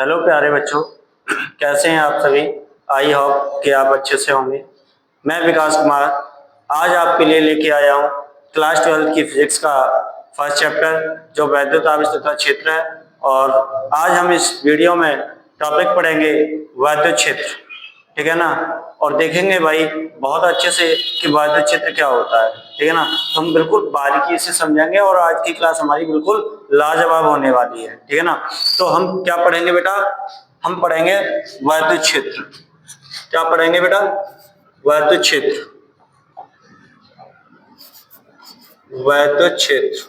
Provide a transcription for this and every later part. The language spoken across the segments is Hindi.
हेलो प्यारे बच्चों, कैसे हैं आप सभी। आई होप कि आप अच्छे से होंगे। मैं विकास कुमार आज आपके लिए लेके आया हूँ क्लास 12 की फिजिक्स का फर्स्ट चैप्टर जो वैद्युत आवेश तथा क्षेत्र है। और आज हम इस वीडियो में टॉपिक पढ़ेंगे वैद्युत क्षेत्र, ठीक है ना। और देखेंगे भाई बहुत अच्छे से कि वैद्युत क्षेत्र क्या होता है, ठीक है ना। तो हम बिल्कुल बारीकी से समझेंगे और आज की क्लास हमारी बिल्कुल लाजवाब होने वाली है, ठीक है ना। तो हम क्या पढ़ेंगे बेटा, हम पढ़ेंगे वैद्युत क्षेत्र। क्या पढ़ेंगे बेटा, वैद्युत क्षेत्र। वैद्युत क्षेत्र,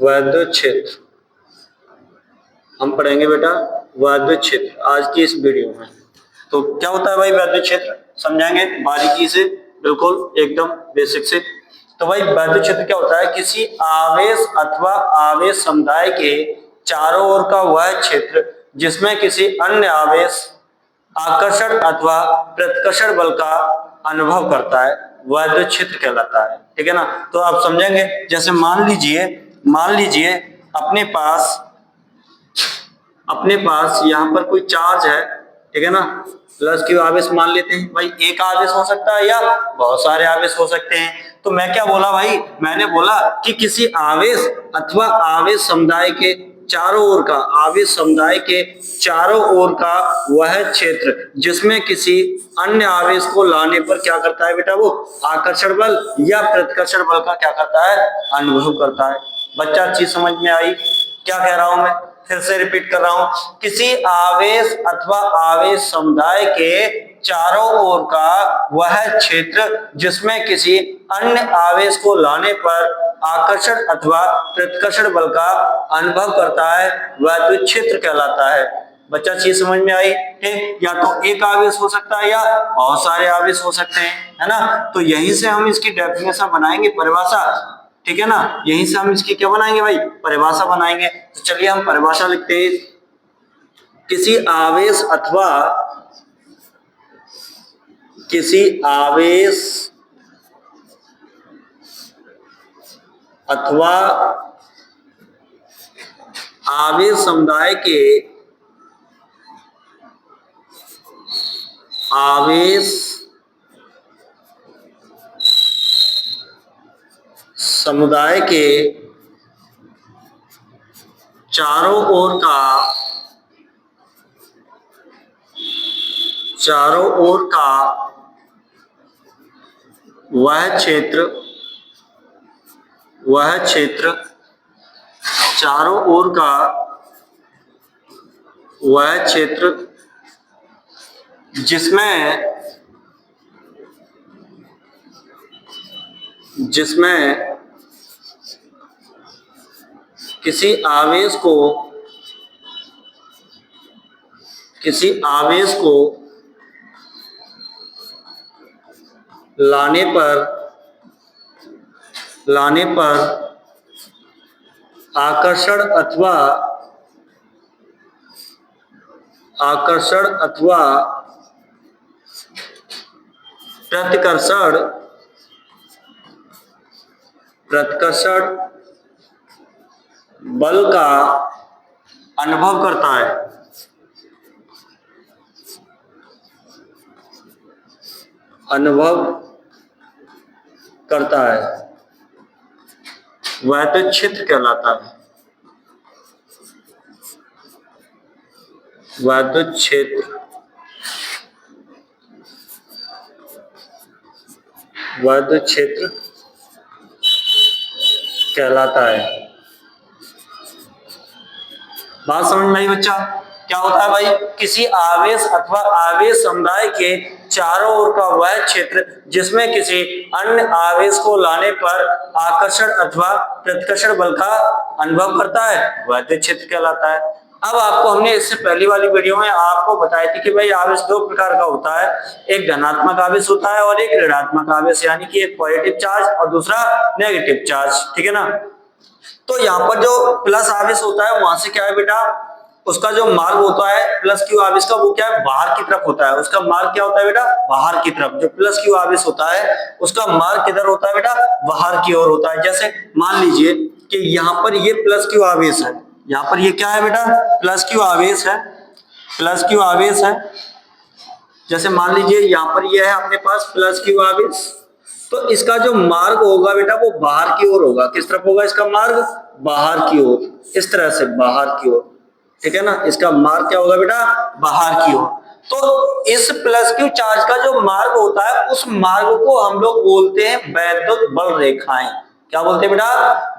वैद्युत क्षेत्र हम पढ़ेंगे बेटा वैद्युत क्षेत्र आज की इस वीडियो में। तो क्या होता है भाई वैद्युत क्षेत्र, समझाएंगे बारीकी से, बिल्कुल एकदम बेसिक से। तो भाई वैद्युत क्षेत्र क्या होता है, किसी आवेश अथवा आवेश समुदाय के चारों ओर का वह क्षेत्र जिसमें किसी अन्य आवेश आकर्षण अथवा प्रतिकर्षण बल का अनुभव करता है, वैद्युत क्षेत्र कहलाता है, ठीक है ना। तो आप समझेंगे, जैसे मान लीजिए अपने पास यहाँ पर कोई चार्ज है, ठीक है ना। प्लस क्यू आवेश मान लेते हैं भाई, एक आवेश हो सकता है या बहुत सारे आवेश हो सकते हैं। तो मैं क्या बोला भाई, मैंने बोला कि किसी आवेश अथवा आवेश समुदाय के चारों ओर का, आवेश समुदाय के चारों ओर का वह क्षेत्र जिसमें किसी अन्य आवेश को लाने पर क्या करता है बेटा, वो आकर्षण बल या प्रतिकर्षण बल का क्या करता है, अनुभव करता है। बच्चा चीज समझ में आई क्या कह रहा हूं मैं, फिर से रिपीट कर रहा हूं। किसी आवेश अथवा आवेश समुदाय के चारों ओर का वह क्षेत्र जिसमें किसी अन्य आवेश को लाने पर आकर्षण अथवा प्रतिकर्षण बल का अनुभव करता है, वैद्युत क्षेत्र कहलाता है। बच्चा चीज समझ में आई, ठीक। या तो एक आवेश हो सकता है या बहुत सारे आवेश हो सकते हैं, है ना। तो यहीं से हम इसकी डेफिनेशन बनाएंगे, परिभाषा, ठीक है ना। यहीं से हम इसकी क्या बनाएंगे भाई, परिभाषा बनाएंगे। तो चलिए हम परिभाषा लिखते हैं। किसी आवेश अथवा आवेश समुदाय के चारों ओर का वह क्षेत्र चारों ओर का वह क्षेत्र जिसमें किसी आवेश को लाने पर आकर्षण अथवा प्रतिकर्षण बल का अनुभव करता है। वैद्युत क्षेत्र कहलाता है। वैद्युत क्षेत्र कहलाता है। बात समझ में आई बच्चा, क्या होता है भाई, किसी आवेश अथवा आवेश समुदाय के चारों ओर का वह क्षेत्र जिसमें किसी अन्य आवेश को लाने पर आकर्षण अथवा प्रतिकर्षण बल का अनुभव करता है, वैद्युत क्षेत्र कहलाता है। अब आपको हमने इससे पहली वाली वीडियो में आपको बताई थी कि भाई आवेश दो प्रकार का होता है, एक धनात्मक आवेश होता है और एक ऋणात्मक आवेश, यानी कि एक पॉजिटिव चार्ज और दूसरा नेगेटिव चार्ज, ठीक है ना। तो यहाँ पर जो प्लस आवेश होता है वहां से क्या है बेटा, उसका जो मार्ग होता है प्लस क्यू आवेश का, वो क्या है, बाहर की तरफ होता है। उसका मार्ग क्या होता है बेटा, बाहर की तरफ। जो प्लस क्यू आवेश होता है उसका मार्ग किधर होता है बेटा, बाहर की ओर होता है। जैसे मान लीजिए कि यहाँ पर ये प्लस क्यू आवेश है, यहाँ पर ये क्या है बेटा, प्लस क्यू आवेश है, प्लस क्यू आवेश है। जैसे मान लीजिए यहाँ पर ये है अपने पास प्लस क्यू आवेश, तो इसका जो मार्ग होगा बेटा वो बाहर की ओर होगा। किस तरफ होगा इसका मार्ग, बाहर की ओर, इस तरह से बाहर की ओर, ठीक है ना। इसका मार्ग क्या होगा बेटा, बाहर की ओर। तो इस प्लस क्यू चार्ज का जो मार्ग होता है उस मार्ग को हम लोग बोलते हैं वैद्युत बल रेखाएं। क्या बोलते हैं बेटा,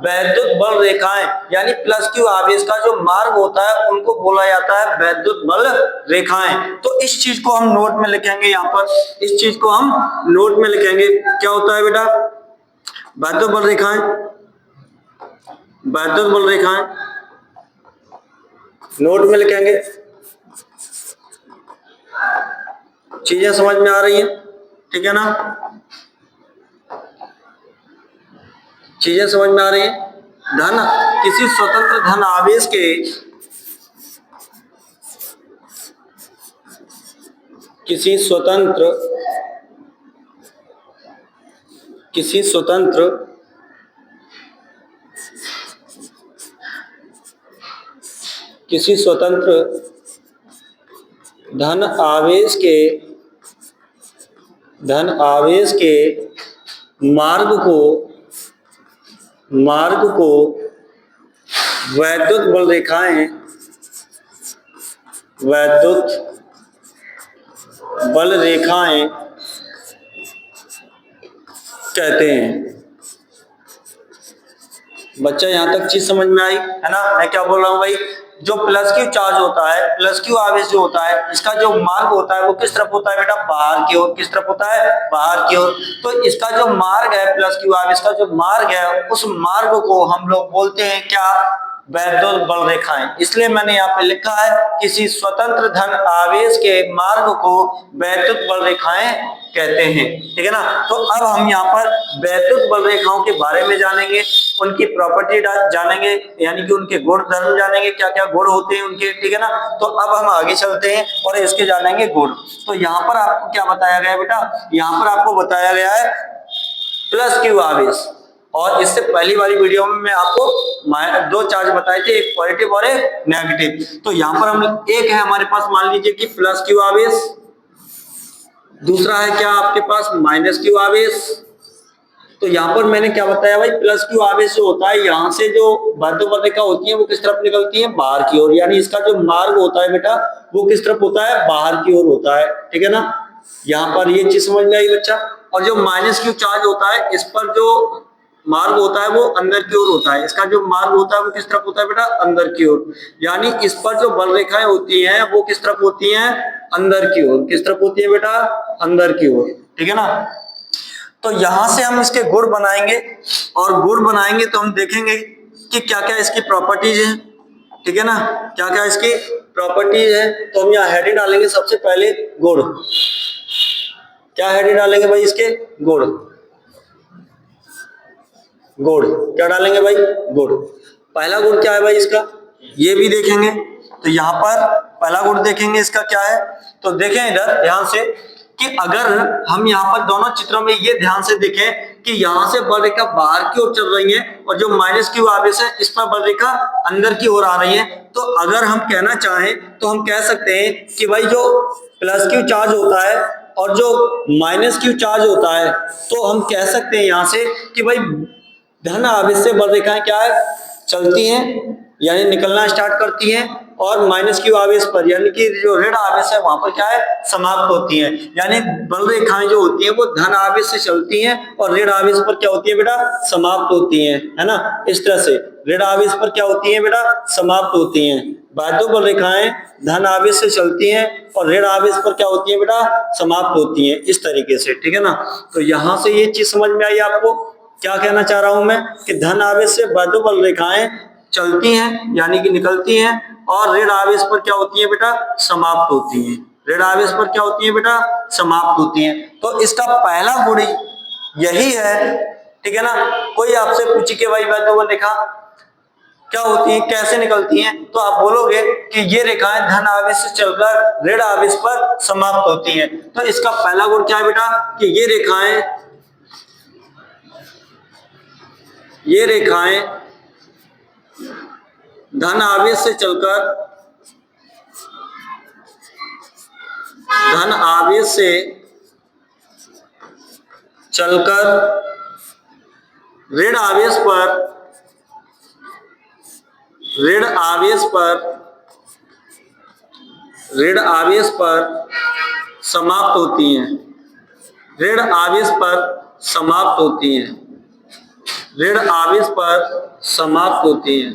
वैद्युत बल रेखाएं। यानी प्लस क्यू आवेश का जो मार्ग होता है उनको बोला जाता है वैद्युत बल रेखाएं। तो इस चीज को हम नोट में लिखेंगे, यहाँ पर इस चीज को हम नोट में लिखेंगे। क्या होता है बेटा, वैद्युत बल रेखाएं, वैद्युत बल रेखाएं नोट में लिखेंगे। चीजें समझ में आ रही हैं, ठीक है ना, चीजें समझ में आ रही हैं। धन, किसी स्वतंत्र धन आवेश के किसी स्वतंत्र धन आवेश के मार्ग को वैद्युत बल रेखाएं कहते हैं। बच्चा यहां तक चीज समझ में आई है ना। मैं क्या बोल रहा हूं भाई, जो प्लस क्यू चार्ज होता है, प्लस क्यू आवेश जो होता है, इसका जो मार्ग होता है वो किस तरफ होता है बेटा, बाहर की ओर। किस तरफ होता है, बाहर की ओर। तो इसका जो मार्ग है, प्लस क्यू आवेश का जो मार्ग है, उस मार्ग को हम लोग बोलते हैं क्या, वैद्युत बल रेखाएं। इसलिए मैंने यहाँ पे लिखा है किसी स्वतंत्र धन आवेश के मार्ग को वैद्युत बल रेखाएं कहते हैं, ठीक है ना। तो अब हम यहाँ पर वैद्युत बल रेखाओं के बारे में जानेंगे, उनकी प्रॉपर्टी जानेंगे, यानी कि उनके गुण धर्म जानेंगे, क्या क्या गुण होते हैं उनके, ठीक है ना। तो अब हम आगे चलते हैं और इसके जानेंगे गुण। तो यहाँ पर आपको क्या बताया गया है बेटा, यहाँ पर आपको बताया गया है प्लस क्यू आवेश। और इससे पहली वाली वीडियो में मैं आपको दो चार्ज बताए थे, एक पॉजिटिव और एक नेगेटिव। तो यहाँ पर हम एक है हमारे पास, मान लीजिए कि प्लस क्यू आवेश, दूसरा है क्या आपके पास माइनस क्यू आवेश। तो यहाँ पर मैंने क्या बताया भाई, प्लस क्यू आवेश जो होता है, यहाँ से जो वैद्युत बल रेखा होती है वो किस तरफ निकलती है, बाहर की ओर। यानी इसका जो मार्ग होता है बेटा वो किस तरफ होता है, बाहर की ओर होता है, ठीक है ना। यहाँ पर ये चीज समझ में आई बच्चा। और जो माइनस क्यू चार्ज होता है, इस पर जो मार्ग होता है वो अंदर की ओर होता है। इसका जो मार्ग होता है वो किस तरफ होता है बेटा, अंदर की ओर। यानी इस पर जो बल रेखाएं होती हैं वो किस तरफ होती हैं, अंदर की ओर। किस तरफ होती है बेटा, अंदर की ओर, ठीक है ना। तो यहां से हम इसके गुण बनाएंगे, और गुण बनाएंगे तो हम देखेंगे कि क्या क्या इसकी प्रॉपर्टीज है, ठीक है ना, क्या क्या इसकी प्रॉपर्टीज है। तो हम यहाँ हेडिंग डालेंगे सबसे पहले गुण। क्या हेडिंग डालेंगे भाई, इसके गुण। गुण क्या डालेंगे भाई, गुण। पहला गुण क्या है भाई इसका, ये भी देखेंगे। तो यहाँ पर पहला गुण देखेंगे इसका क्या है। तो देखें इधर ध्यान से कि अगर हम यहाँ पर दोनों चित्रों में ये ध्यान से देखें कि यहाँ से बल रेखा बाहर की ओर चल रही है और जो माइनस क्यू आवेश है इस पर बल रेखा अंदर की ओर आ रही है। तो अगर हम कहना चाहें तो हम कह सकते हैं कि भाई जो प्लस क्यू चार्ज होता है और जो माइनस क्यू चार्ज होता है, तो हम कह सकते हैं यहाँ से कि भाई धन आवेश से बल रेखाएं क्या है, चलती हैं, यानी निकलना स्टार्ट करती हैं, और माइनस क्यू आवेश पर यानी कि जो ऋण आवेश है वहां पर क्या है, समाप्त होती हैं। यानी बल रेखाएं जो होती हैं वो धन आवेश से चलती हैं और ऋण आवेश पर क्या होती है बेटा, समाप्त होती हैं, है ना। इस तरह से ऋण आवेश पर क्या होती है बेटा, समाप्त होती हैं। वैद्युत बल रेखाएं धन आवेश से चलती हैं और ऋण आवेश पर क्या होती है बेटा, समाप्त होती हैं, इस तरीके से, ठीक है ना। तो यहां से ये चीज समझ में आई आपको। क्या कहना चाह रहा हूं मैं कि धन आवेश से वैद्युत बल रेखाएं चलती हैं यानी कि निकलती हैं, और ऋण आवेश पर क्या होती है बेटा, समाप्त होती हैं। ऋण आवेश पर क्या होती है बेटा, समाप्त होती हैं। तो इसका पहला गुण यही है, ठीक है ना। कोई आपसे पूछे कि भाई वैद्युत बल रेखा क्या होती है, कैसे निकलती हैं, तो आप बोलोगे कि ये रेखाएं धन आवेश से चलकर ऋण आवेश पर समाप्त होती हैं। तो इसका पहला गुण क्या है बेटा कि ये रेखाएं धन आवेश से चलकर धन आवेश से चलकर ऋण आवेश पर ऋण आवेश पर समाप्त होती हैं। ऋण आवेश पर समाप्त होती हैं। ऋण आवेश पर समाप्त होती हैं।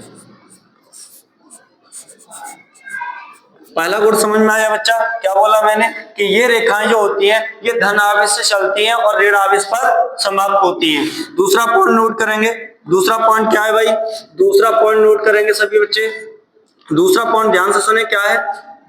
पहला गुण समझ में आया बच्चा? क्या बोला मैंने कि ये रेखाएं जो होती हैं ये धन आवेश से चलती हैं और ऋण आवेश पर समाप्त होती हैं। दूसरा पॉइंट नोट करेंगे। दूसरा पॉइंट क्या है भाई? दूसरा पॉइंट नोट करेंगे सभी बच्चे। दूसरा पॉइंट ध्यान से सुने, क्या है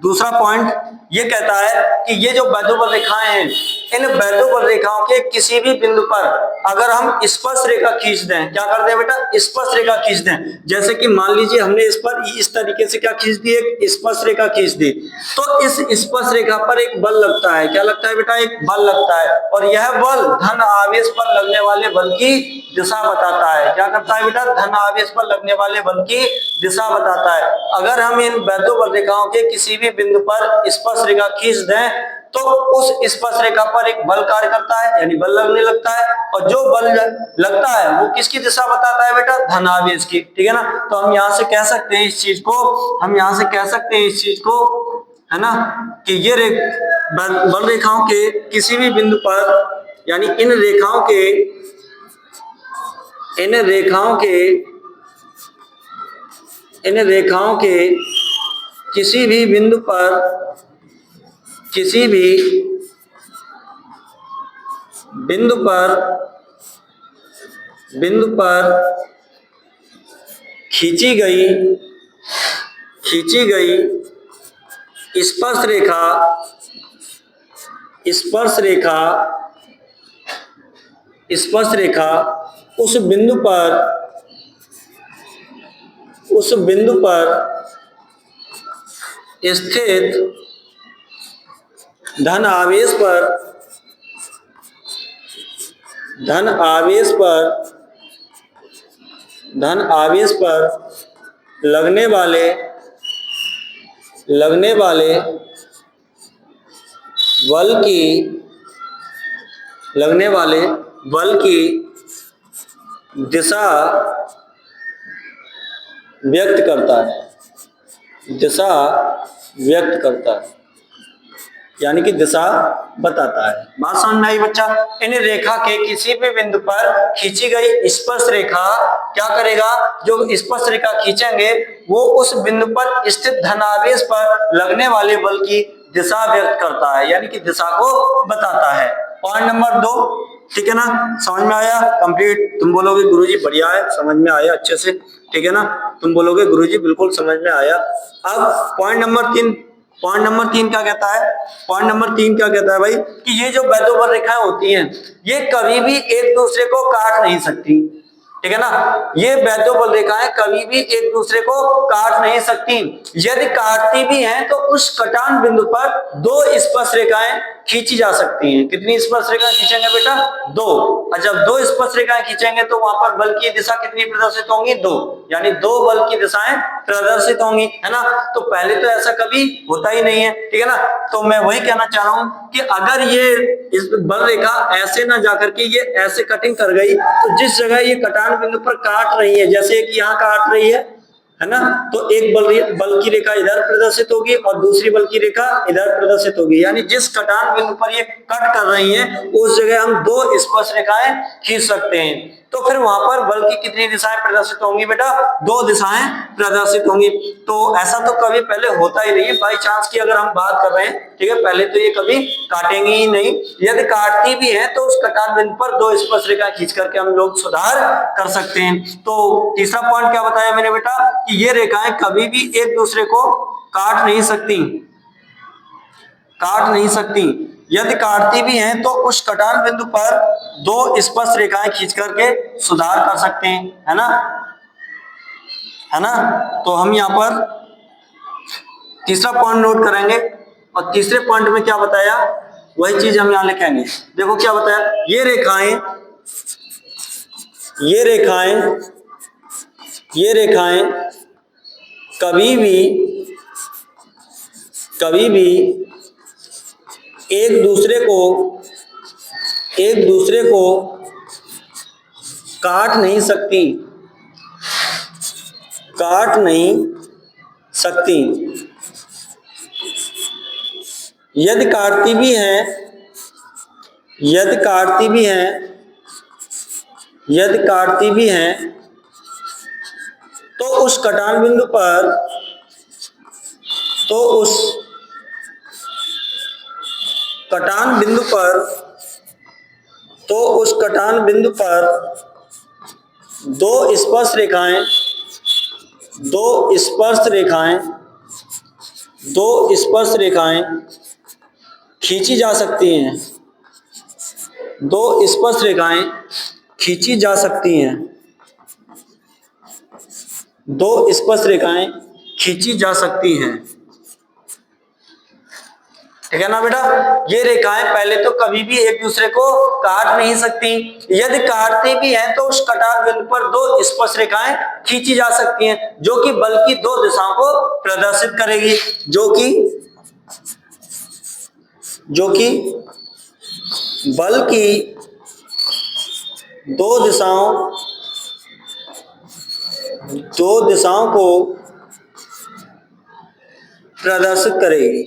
दूसरा पॉइंट? ये कहता है कि ये जो वैद्युबल रेखाएं हैं, इन वैद्युबल रेखाओं के किसी भी बिंदु पर अगर हम स्पर्श रेखा खींच दें, क्या कर दें बेटा? स्पर्श रेखा खींच दें। जैसे कि मान लीजिए हमने इस पर इस तरीके से क्या खींच दी, एक स्पर्श रेखा खींच दी, तो इस स्पर्श रेखा पर एक बल लगता है। क्या लगता है बेटा? एक बल लगता है, और यह बल धन आवेश पर लगने वाले बल की दिशा बताता है। क्या करता है बेटा? धन आवेश पर लगने वाले बल की दिशा बताता है। अगर हम इन वैद्युबल रेखाओं के किसी भी बिंदु पर स्पर्श रेखा खींच दें तो उस स्पर्श रेखा पर एक बल कार्य करता है, यानी बल लगने लगता है, और जो बल लगता है वो किसकी दिशा बताता है बेटा? धन आवेश की। ठीक है ना? तो हम यहां से कह सकते हैं इस चीज को, है ना, कि ये बल रेखाओं के किसी भी बिंदु पर, यानी इन रेखाओं के किसी भी बिंदु पर खींची गई स्पर्श रेखा उस बिंदु पर स्थित धन आवेश पर लगने वाले बल की दिशा व्यक्त करता है, यानी कि दिशा बताता है। बात समझ में आई बच्चा? इन रेखा के किसी भी बिंदु पर खींची गई स्पर्श रेखा क्या करेगा? जो स्पर्श रेखा खींचेंगे वो उस बिंदु पर स्थित धनावेश पर लगने वाले बल की दिशा व्यक्त करता है, यानी कि दिशा को बताता है। पॉइंट नंबर 2, ठीक है ना? समझ में आया? कंप्लीट। तुम बोलोगे गुरुजी बढ़िया है, समझ में आया अच्छे से, ठीक है ना? तुम बोलोगे गुरुजी बिल्कुल समझ में आया। अब पॉइंट नंबर 3 क्या कहता है? पॉइंट नंबर 3 क्या कहता है भाई? कि ये जो वैद्युबल रेखाएं होती हैं ये कभी भी एक दूसरे को काट नहीं सकती, ठीक है ना? ये वैद्युबल रेखाएं कभी भी एक दूसरे को काट नहीं सकती। यदि काटती भी हैं तो उस कटान बिंदु पर 2 स्पर्श रेखाएं खींची जा सकती हैं। कितनी स्पर्श रेखाएं खींचेंगे बेटा? 2। और जब 2 स्पर्श रेखाएं खींचेंगे तो वहां पर बल की दिशा कितनी प्रदर्शित होंगी? 2, यानी 2 बल की दिशाएं प्रदर्शित होंगी, है ना? तो पहले तो ऐसा कभी होता ही नहीं है, ठीक है ना? तो मैं वही कहना चाह रहा हूं कि अगर ये इस बल रेखा ऐसे ना जाकर के ये ऐसे कटिंग कर गई तो जिस जगह ये कटान बिंदु पर काट रही है, जैसे कि यहाँ काट रही है ना, तो एक बल की रेखा इधर प्रदर्शित होगी और दूसरी बल की रेखा इधर प्रदर्शित होगी, यानी जिस कटान बिंदु पर ये कट कर रही हैं उस जगह हम 2 स्पर्श रेखाएं खींच सकते हैं। तो फिर वहां पर बल की कितनी दिशाएं प्रदर्शित होंगी बेटा? 2 दिशाएं प्रदर्शित होंगी। तो ऐसा तो कभी पहले होता ही नहीं है, बाई चांस की अगर हम बात कर रहे हैं, ठीक है, पहले तो ये कभी काटेंगे ही नहीं। यदि काटती भी है तो उस कटान बिंदु पर 2 स्पर्श रेखा खींच करके हम लोग सुधार कर सकते हैं। तो तीसरा पॉइंट क्या बताया मैंने बेटा? कि ये रेखाएं कभी भी एक दूसरे को काट नहीं सकती। यदि काटती भी हैं तो उस कटान बिंदु पर 2 स्पर्श रेखाएं खींच करके सुधार कर सकते हैं, है ना? तो हम यहाँ पर तीसरा पॉइंट नोट करेंगे और तीसरे पॉइंट में क्या बताया वही चीज हम यहाँ लिखेंगे। देखो क्या बताया? ये रेखाएं कभी भी एक दूसरे को काट नहीं सकती। यदि काटती भी हैं तो उस कटान बिंदु पर दो स्पर्श रेखाएं खींची जा सकती हैं। ठीक है ना बेटा। ये रेखाएं पहले तो कभी भी एक दूसरे को काट नहीं सकती, यदि काटती भी हैं तो उस कटान बिंदु पर दो स्पर्श रेखाएं खींची जा सकती हैं, जो कि बल की दो दिशाओं को प्रदर्शित करेगी, जो कि बल की दो दिशाओं को प्रदर्शित करेगी,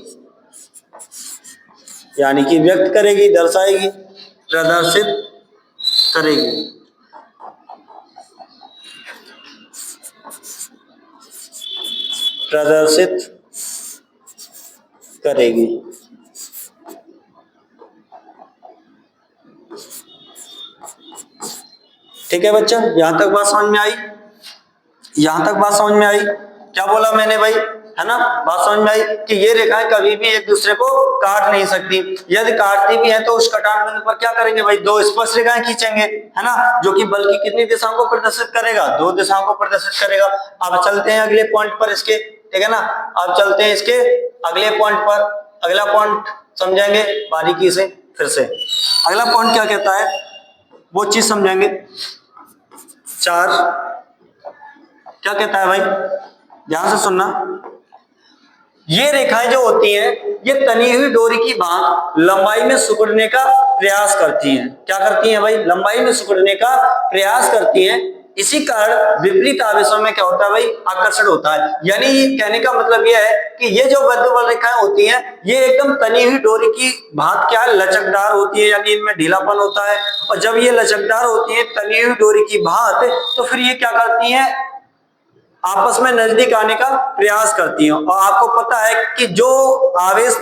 यानी कि व्यक्त करेगी, दर्शाएगी, प्रदर्शित करेगी। ठीक है बच्चा, यहां तक बात समझ में आई? क्या बोला मैंने भाई, है ना? बात समझ में आई कि ये रेखाएं कभी भी एक दूसरे को काट नहीं सकती, यदि काटती भी हैं तो उस कटान बिंदु पर क्या करेंगे भाई, दो स्पर्श रेखाएं खींचेंगे, है ना, जो कि बल की कितनी दिशाओं को प्रदर्शित करेगा, दो दिशाओं को प्रदर्शित करेगा। अब चलते हैं अगले पॉइंट पर इसके, ठीक है ना। अब चलते हैं इसके अगले पॉइंट पर, अगला पॉइंट समझेंगे बारीकी से। फिर से अगला पॉइंट क्या कहता है वो चीज समझेंगे। 4 क्या कहता है भाई, ध्यान से सुनना। ये रेखाएं जो होती हैं ये तनी हुई डोरी की भांति लंबाई में सिकुड़ने का प्रयास करती हैं। क्या करती हैं भाई, लंबाई में सिकुड़ने का प्रयास करती हैं। इसी कारण विपरीत आवेशों में क्या होता है भाई, आकर्षण होता है। यानी ये कहने का मतलब यह है कि ये जो वैद्युत रेखाएं होती हैं ये एकदम तनी हुई डोरी की भांति क्या है, लचकदार होती है, यानी इनमें ढीलापन होता है। और जब ये लचकदार होती है तनी हुई डोरी की भांति, तो फिर ये क्या करती हैं, आपस में नजदीक आने का प्रयास करती हैं। और आपको पता है कि जो आवेश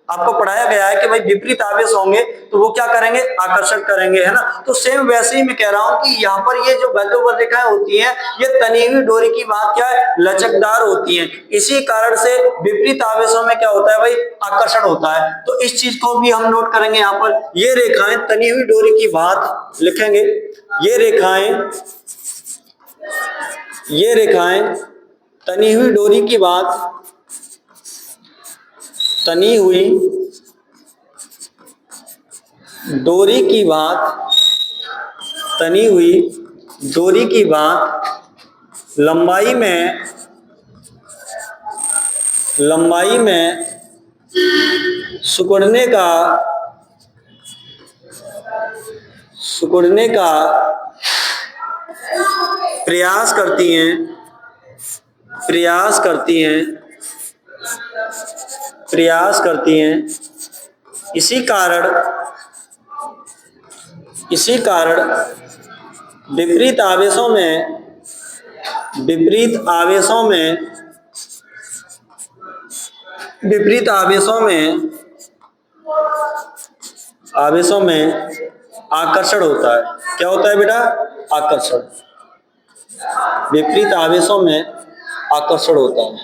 आपको पढ़ाया गया है कि भाई विपरीत आवेश होंगे तो वो क्या करेंगे, आकर्षण करेंगे, है ना। तो सेम वैसे ही मैं कह रहा हूं कि यहाँ पर ये जो वैद्युत रेखाएं होती हैं ये तनी हुई डोरी की बात क्या है, लचकदार होती हैं। इसी कारण से विपरीत आवेशों में क्या होता है भाई, आकर्षण होता है। तो इस चीज को भी हम नोट करेंगे। यहाँ पर ये रेखाएं तनी हुई डोरी की बात लिखेंगे, ये रेखाएं तनी हुई डोरी की बात, तनी हुई डोरी की बात लंबाई में सिकुड़ने का प्रयास करती हैं। इसी कारण विपरीत आवेशों में आकर्षण होता है। क्या होता है बेटा, आकर्षण। विपरीत आवेशों में आकर्षण होता है,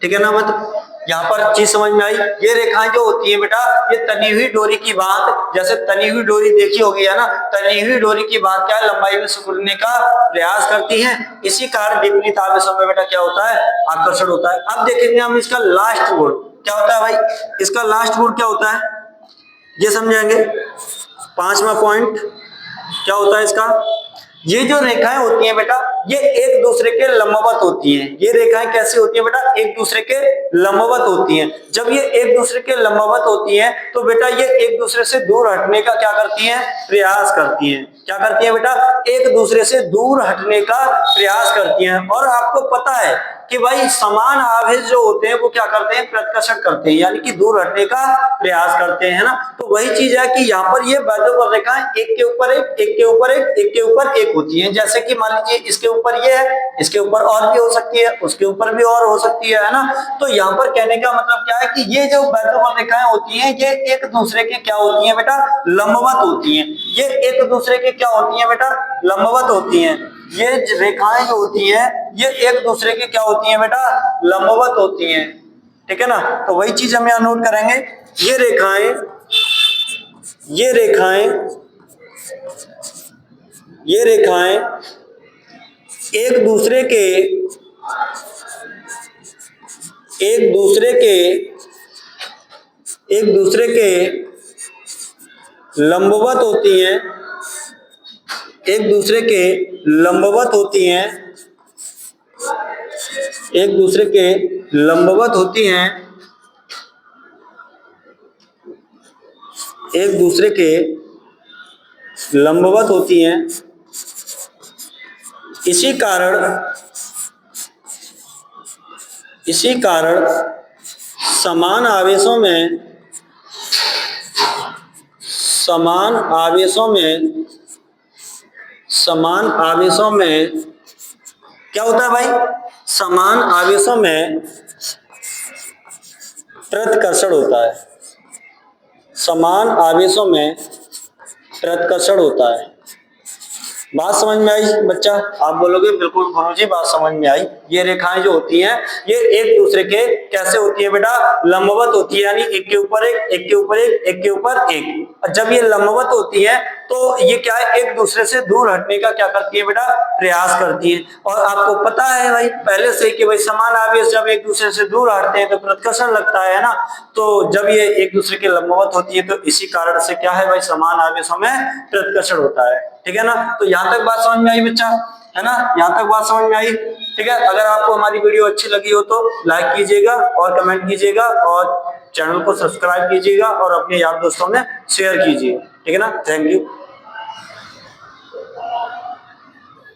ठीक है ना। मतलब यहाँ पर चीज समझ में आई। ये रेखाएं जो होती हैं बेटा ये तनी हुई डोरी की बात, जैसे तनी हुई डोरी देखी होगी, है ना, तनी हुई डोरी की बात क्या है, लंबाई में सिकुड़ने का प्रयास करती हैं। इसी कारण विपरीत आवेशों में बेटा क्या होता है, आकर्षण होता है। अब देखेंगे हम इसका लास्ट गुण क्या होता है भाई, इसका लास्ट गुण क्या होता है ये समझेंगे। 5वां पॉइंट क्या होता है इसका, ये जो रेखाएं होती हैं बेटा ये एक दूसरे के लंबवत होती हैं। ये रेखाएं कैसी होती हैं बेटा, एक दूसरे के लंबवत होती हैं। जब ये एक दूसरे के लंबवत होती हैं तो बेटा ये एक दूसरे से दूर हटने का क्या करती हैं, प्रयास करती हैं। क्या करती हैं बेटा, एक दूसरे से दूर हटने का प्रयास करती हैं। और आपको पता है कि भाई समान आवेश जो होते हैं वो क्या करते हैं, प्रत्कर्षण करते हैं, यानी कि दूर हटने का प्रयास करते हैं, है ना। तो वही चीज है कि यहाँ पर ये वैद्युत रेखाएं एक के ऊपर एक, एक के ऊपर एक, एक के ऊपर एक होती हैं। जैसे कि मान लीजिए इसके ऊपर ये है, इसके ऊपर और भी हो सकती है, उसके ऊपर भी और हो सकती है ना। तो यहाँ पर कहने का मतलब क्या है कि ये जो वैद्युत रेखाएं होती हैं ये एक दूसरे के क्या होती हैं बेटा, लंबवत होती हैं। ये एक दूसरे के क्या होती हैं बेटा, लंबवत होती हैं। ये रेखाएं जो होती हैं ये एक दूसरे के क्या होती हैं बेटा, लंबवत होती हैं। ठीक है ना। तो वही चीज हम यहाँ नोट करेंगे, ये रेखाएं ये रेखाएं ये रेखाएं एक दूसरे के एक दूसरे के एक दूसरे के लंबवत होती हैं, एक दूसरे के लंबवत होती हैं, एक दूसरे के लंबवत होती हैं, एक दूसरे के लंबवत होती हैं। इसी कारण समान आवेशों में क्या होता है भाई, समान आवेशों में प्रतिकर्षण होता है। समान आवेशों में प्रतिकर्षण होता है। बात समझ में आई बच्चा? आप बोलोगे बिल्कुल गुरुजी बात समझ में आई। ये रेखाएं जो होती हैं ये एक दूसरे के कैसे होती है बेटा, लंबवत होती है, यानी एक के ऊपर एक, एक के ऊपर एक, एक के ऊपर एक। जब ये लंबवत होती है तो ये क्या है, एक दूसरे से दूर हटने का क्या करती है बेटा, प्रयास करती है। और आपको पता है भाई पहले से कि भाई समान आवेश जब एक दूसरे से दूर हटते हैं तो प्रतिकर्षण लगता है ना। तो जब ये एक दूसरे के लंबवत होती है तो इसी कारण से क्या है भाई, समान आवेशों में प्रतिकर्षण होता है। ठीक है ना। तो यहाँ तक बात समझ में आई बच्चा, है ना, यहाँ तक बात समझ में आई। ठीक है, अगर आपको हमारी वीडियो अच्छी लगी हो तो लाइक कीजिएगा और कमेंट कीजिएगा और चैनल को सब्सक्राइब कीजिएगा और अपने यार दोस्तों में शेयर कीजिए। ठीक है ना, थैंक यू।